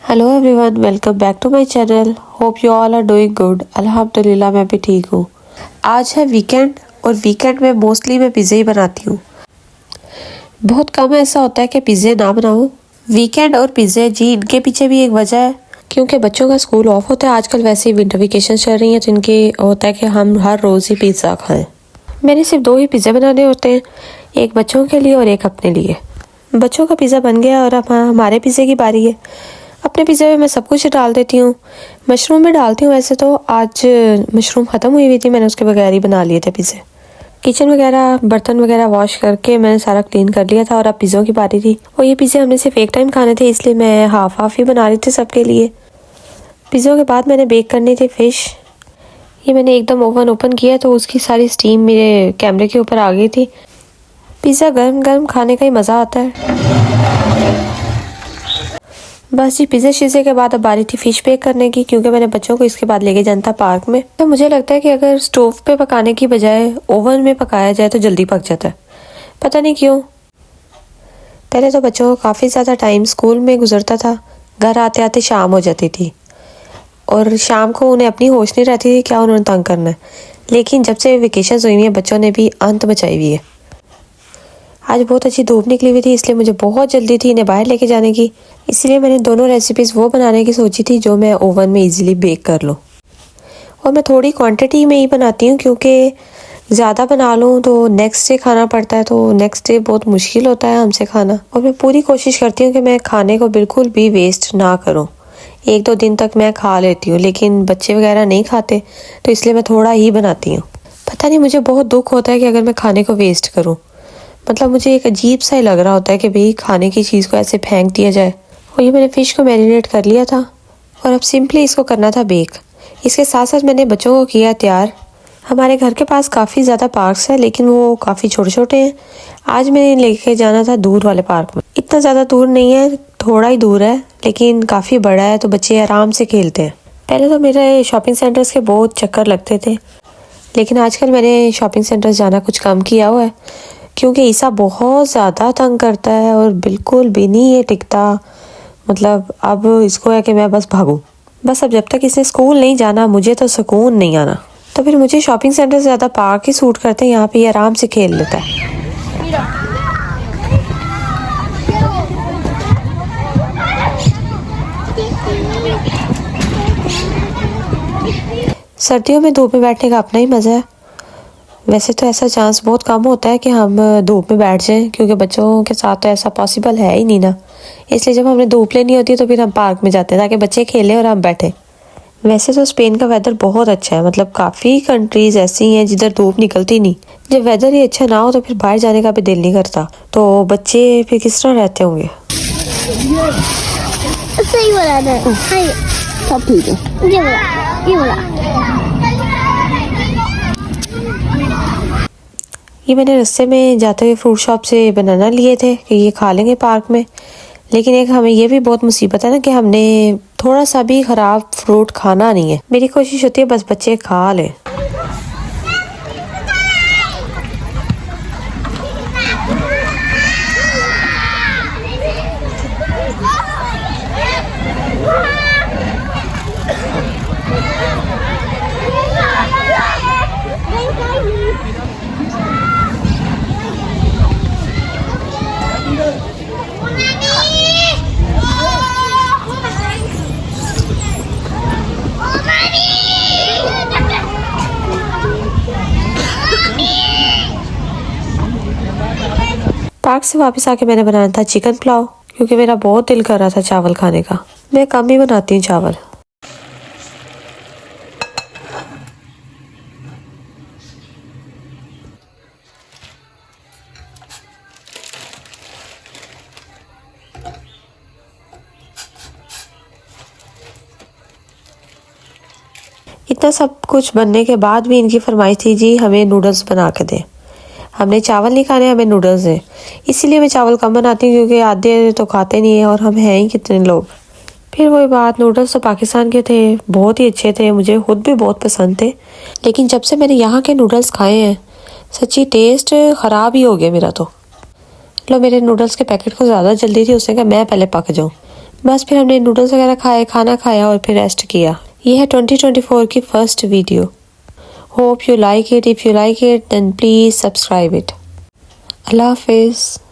Hello everyone, welcome back to my channel. Hope you all are doing good. अल्हम्दुलिल्लाह मैं भी ठीक हूँ। आज है वीकेंड और वीकेंड में मोस्टली मैं पिज़्ज़ा ही बनाती हूँ। बहुत कम ऐसा होता है कि पिज़्ज़े ना बनाऊँ। वीकेंड और पिज़्ज़े जी, इनके पीछे भी एक वजह है क्योंकि बच्चों का स्कूल ऑफ होता है आजकल। वैसे ही विंटर वेकेशन चल रही है तो इनके होता है कि हम हर रोज़ ही पिज़्ज़ा खाएँ। मैंने सिर्फ 2 ही पिज़्ज़ा बनाने होते हैं, एक बच्चों के लिए और एक अपने लिए। बच्चों का पिज़्ज़ा बन गया और अब हमारे पिज़्ज़े की बारी है। अपने पिज़्ज़े में मैं सब कुछ डाल देती हूँ। मशरूम भी डालती हूँ। वैसे तो आज मशरूम ख़त्म हुई थी, मैंने उसके बगैर ही बना लिए थे पिज़्ज़े। किचन वगैरह बर्तन वगैरह वॉश करके मैंने सारा क्लीन कर लिया था और अब पिज़्ज़ों की बारी थी। और ये पिज़्ज़े हमने सिर्फ एक टाइम खाने थे, इसलिए मैं हाफ ही बना रही थी सबके लिए। पिज़्ज़ों के बाद मैंने बेक करनी थी फ़िश। ये मैंने एकदम ओवन ओपन किया तो उसकी सारी स्टीम मेरे कैमरे के ऊपर आ गई थी। पिज़्ज़ा गर्म गर्म खाने का ही मज़ा आता है। बस जी, पिज़्ज़ा शीज़े के बाद अब बारी थी फ़िश बेक करने की, क्योंकि मैंने बच्चों को इसके बाद लेके जाना था पार्क में। तो मुझे लगता है कि अगर स्टोव पे पकाने की बजाय ओवन में पकाया जाए तो जल्दी पक जाता है। पता नहीं क्यों। पहले तो बच्चों को काफ़ी ज़्यादा टाइम स्कूल में गुजरता था, घर आते आते शाम हो जाती थी और शाम को उन्हें अपनी होश नहीं रहती थी क्या उन्होंने तंग करना है। लेकिन जब से वेकेशन हुई हैं बच्चों ने भी अंत मचाई हुई है। आज बहुत अच्छी धूप निकली हुई थी, इसलिए मुझे बहुत जल्दी थी इन्हें बाहर लेके जाने की। इसलिए मैंने दोनों रेसिपीज़ वो बनाने की सोची थी जो मैं ओवन में इजीली बेक कर लूँ। और मैं थोड़ी क्वांटिटी में ही बनाती हूँ क्योंकि ज़्यादा बना लूँ तो नेक्स्ट डे खाना पड़ता है, तो नेक्स्ट डे बहुत मुश्किल होता है हमसे खाना। और मैं पूरी कोशिश करती हूँ कि मैं खाने को बिल्कुल भी वेस्ट ना करूँ। 1-2 दिन तक मैं खा लेती हूँ, लेकिन बच्चे वगैरह नहीं खाते तो इसलिए मैं थोड़ा ही बनाती हूँ। पता नहीं, मुझे बहुत दुख होता है कि अगर मैं खाने को वेस्ट करूँ। मतलब मुझे एक अजीब सा ही लग रहा होता है कि भाई खाने की चीज़ को ऐसे फेंक दिया जाए। और ये मैंने फ़िश को मैरिनेट कर लिया था और अब सिंपली इसको करना था बेक। इसके साथ साथ मैंने बच्चों को किया तैयार। हमारे घर के पास काफ़ी ज़्यादा पार्क्स हैं, लेकिन वो काफ़ी छोटे छोटे हैं। आज मैंने लेके जाना था दूर वाले पार्क में। इतना ज़्यादा दूर नहीं है, थोड़ा ही दूर है, लेकिन काफ़ी बड़ा है तो बच्चे आराम से खेलते हैं। पहले तो मेरे शॉपिंग सेंटर्स के बहुत चक्कर लगते थे, लेकिन आजकल मैंने शॉपिंग सेंटर्स जाना कुछ कम किया हुआ है क्योंकि ईसा बहुत ज़्यादा तंग करता है और बिल्कुल भी नहीं ये टिकता। मतलब अब इसको है कि मैं बस भागूं। बस अब जब तक इसने स्कूल नहीं जाना मुझे तो सुकून नहीं आना। तो फिर मुझे शॉपिंग सेंटर से ज़्यादा पार्क ही सूट करते हैं, यहाँ पे ये आराम से खेल लेता है। सर्दियों में धूप में बैठने का अपना ही मज़ा है। वैसे तो ऐसा चांस बहुत कम होता है कि हम धूप में बैठ जाएं, क्योंकि बच्चों के साथ तो ऐसा पॉसिबल है ही नहीं ना। इसलिए जब हमने धूप लेनी होती है तो फिर हम पार्क में जाते हैं ताकि बच्चे खेलें और हम बैठें। वैसे तो स्पेन का वेदर बहुत अच्छा है, मतलब काफ़ी कंट्रीज़ ऐसी हैं जिधर धूप निकलती नहीं। जब वेदर ही अच्छा ना हो तो फिर बाहर जाने का भी दिल नहीं करता, तो बच्चे फिर किस तरह रहते होंगे। सही बोला था। हाय, सब ठीक है। ये बोला। ये मैंने रास्ते में जाते हुए फ्रूट शॉप से बनाना लिए थे कि ये खा लेंगे पार्क में। लेकिन एक हमें ये भी बहुत मुसीबत है ना कि हमने थोड़ा सा भी ख़राब फ्रूट खाना नहीं है। मेरी कोशिश होती है बस बच्चे खा लें। पार्क से वापस आके मैंने बनाया था चिकन पुलाव, क्योंकि मेरा बहुत दिल कर रहा था चावल खाने का। मैं कम ही बनाती हूँ चावल। इतना सब कुछ बनने के बाद भी इनकी फरमाइश थी जी हमें नूडल्स बना के दें। हमने चावल नहीं खाने, हमें नूडल्स हैं। इसीलिए मैं चावल कम बनाती हूँ क्योंकि आधे तो खाते नहीं है और हम हैं ही कितने लोग। फिर वही बात, नूडल्स तो पाकिस्तान के थे, बहुत ही अच्छे थे, मुझे खुद भी बहुत पसंद थे। लेकिन जब से मैंने यहाँ के नूडल्स खाए हैं सच्ची टेस्ट ख़राब ही हो गया मेरा तो। लो, मेरे नूडल्स के पैकेट को ज़्यादा जल्दी थी, उसने कहा मैं पहले पक जाऊँ। बस फिर हमने नूडल्स वगैरह खाए, खाना खाया और फिर रेस्ट किया। ये है 2024 की first video. Hope you like it. If you like it then please subscribe it. अल्लाह हाफिज़।